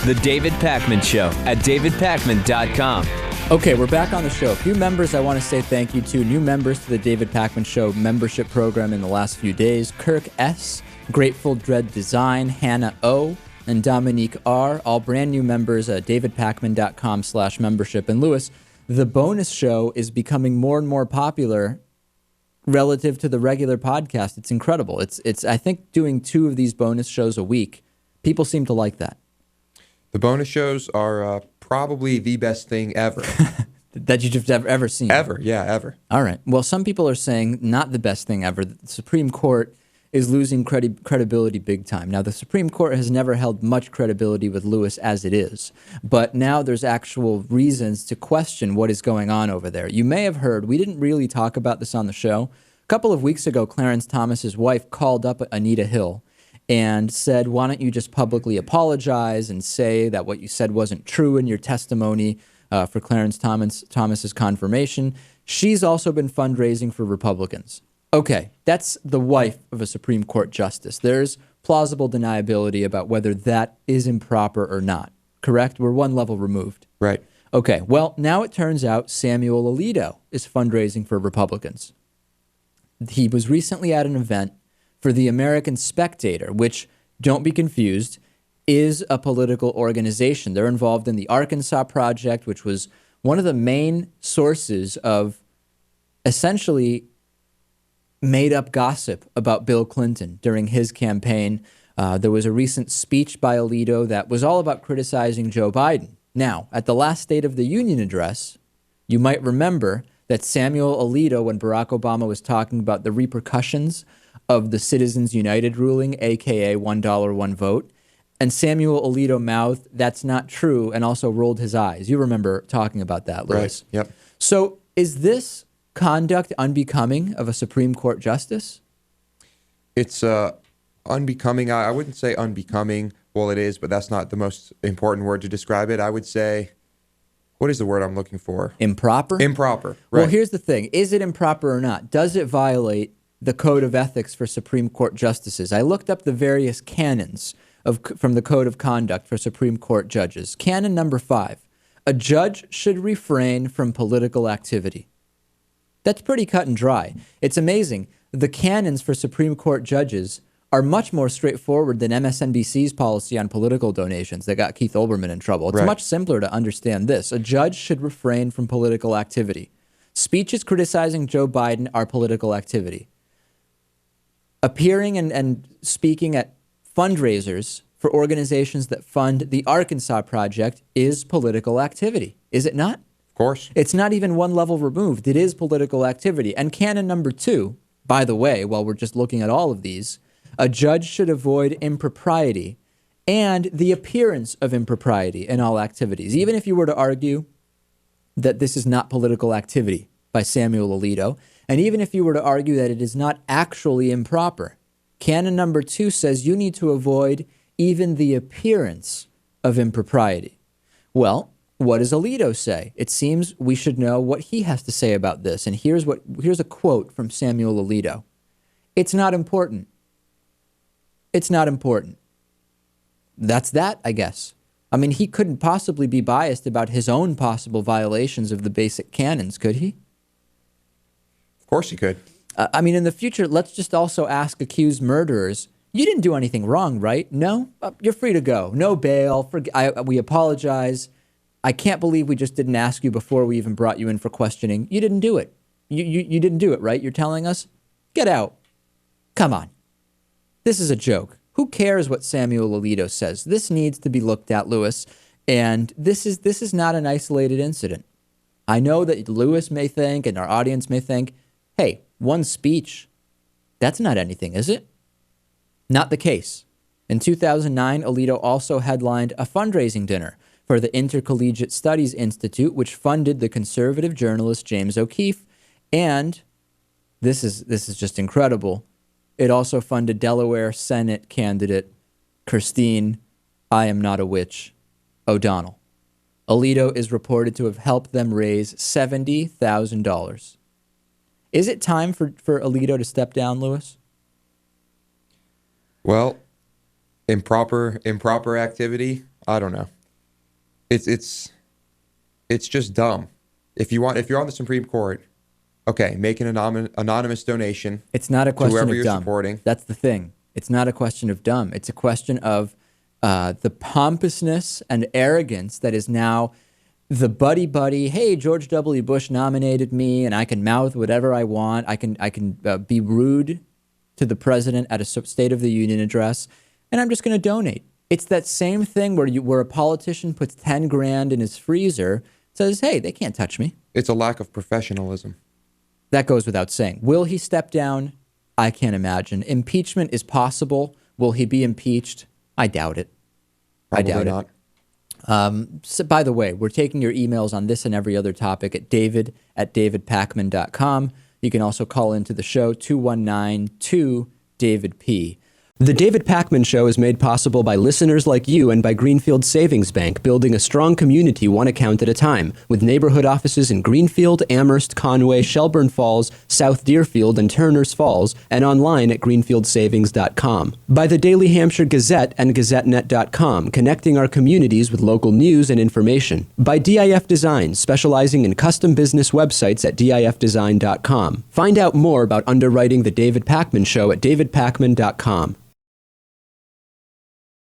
The David Pakman Show at davidpakman.com. Okay, we're back on the show. A few members I want to say thank you to. New members to the David Pakman Show membership program in the last few days. Kirk S., Grateful Dread Design, Hannah O., and Dominique R., all brand new members at davidpakman.com/membership. And Lewis, the bonus show is becoming more and more popular relative to the regular podcast. It's incredible. It's I think doing 2 of these bonus shows a week, people seem to like that. The bonus shows are probably the best thing ever. That you've ever seen? Ever, yeah, ever. All right. Well, some people are saying not the best thing ever. The Supreme Court is losing credibility big time. Now, the Supreme Court has never held much credibility with Lewis as it is, but now there's actual reasons to question what is going on over there. You may have heard, we didn't really talk about this on the show. A couple of weeks ago, Clarence Thomas's wife called up Anita Hill and said, why don't you just publicly apologize and say that what you said wasn't true in your testimony for Clarence Thomas's confirmation. She's also been fundraising for Republicans. Okay, that's the wife of a Supreme Court justice. There's plausible deniability about whether that is improper or not, correct? We're one level removed. Right. Okay, well, now it turns out Samuel Alito is fundraising for Republicans. He was recently at an event for the American Spectator, which, don't be confused, is a political organization. They're involved in the Arkansas Project, which was one of the main sources of essentially made up gossip about Bill Clinton during his campaign. There was a recent speech by Alito that was all about criticizing Joe Biden. Now, at the last State of the Union address, you might remember that Samuel Alito, when Barack Obama was talking about the repercussions of the Citizens United ruling, a.k.a. $1, one vote, and Samuel Alito mouthed, "That's not true," and also rolled his eyes. You remember talking about that, Lewis. Right, yep. So is this conduct unbecoming of a Supreme Court justice? It's unbecoming. I wouldn't say unbecoming. Well, it is, but that's not the most important word to describe it. I would say, what is the word I'm looking for? Improper? Improper, right. Well, here's the thing. Is it improper or not? Does it violate the Code of Ethics for Supreme Court justices? I looked up the various canons from the Code of Conduct for Supreme Court judges. Canon number 5, a judge should refrain from political activity. That's pretty cut and dry. It's amazing. The canons for Supreme Court judges are much more straightforward than MSNBC's policy on political donations that got Keith Olbermann in trouble. It's much simpler to understand this. A judge should refrain from political activity. Speeches criticizing Joe Biden are political activity. Appearing and speaking at fundraisers for organizations that fund the Arkansas Project is political activity. Is it not? Of course. It's not even one level removed. It is political activity. And canon number 2, by the way, while we're just looking at all of these, a judge should avoid impropriety and the appearance of impropriety in all activities. Even if you were to argue that this is not political activity by Samuel Alito, and even if you were to argue that it is not actually improper, canon number 2 says you need to avoid even the appearance of impropriety. Well, what does Alito say? It seems we should know what he has to say about this. And here's a quote from Samuel Alito. It's not important. It's not important. That's that, I guess. I mean, he couldn't possibly be biased about his own possible violations of the basic canons, could he? Of course he could. I mean, in the future, let's just also ask accused murderers, you didn't do anything wrong, right? No? You're free to go. No bail. We apologize. I can't believe we just didn't ask you before we even brought you in for questioning. You didn't do it. You didn't do it, right? You're telling us? Get out. Come on. This is a joke. Who cares what Samuel Alito says? This needs to be looked at, Lewis, and this is not an isolated incident. I know that Lewis may think and our audience may think, hey, one speech, that's not anything, is it? Not the case. In 2009, Alito also headlined a fundraising dinner for the Intercollegiate Studies Institute, which funded the conservative journalist James O'Keefe, and this is just incredible. It also funded Delaware Senate candidate Christine, I am not a witch, O'Donnell. Alito is reported to have helped them raise $70,000. Is it time for Alito to step down, Lewis? Well, improper activity. I don't know. It's just dumb. If you're on the Supreme Court, okay, make an anonymous donation. It's not a question whoever of you're dumb. supporting. That's the thing. It's not a question of dumb. It's a question of the pompousness and arrogance that is now the buddy. Hey, George W. Bush nominated me, and I can mouth whatever I want. I can be rude to the president at a State of the Union address, and I'm just going to donate. It's that same thing where a politician puts 10 grand in his freezer, says, hey, they can't touch me. It's a lack of professionalism. That goes without saying. Will he step down? I can't imagine. Impeachment is possible. Will he be impeached? I doubt it. Probably I doubt not. it. So, by the way, we're taking your emails on this and every other topic at david@davidpakman.com. You can also call into the show, 219-2-DAVID-P. The David Pakman Show is made possible by listeners like you and by Greenfield Savings Bank, building a strong community one account at a time, with neighborhood offices in Greenfield, Amherst, Conway, Shelburne Falls, South Deerfield, and Turners Falls, and online at greenfieldsavings.com. By the Daily Hampshire Gazette and gazettenet.com, connecting our communities with local news and information. By DIF Design, specializing in custom business websites at difdesign.com. Find out more about underwriting The David Pakman Show at davidpakman.com.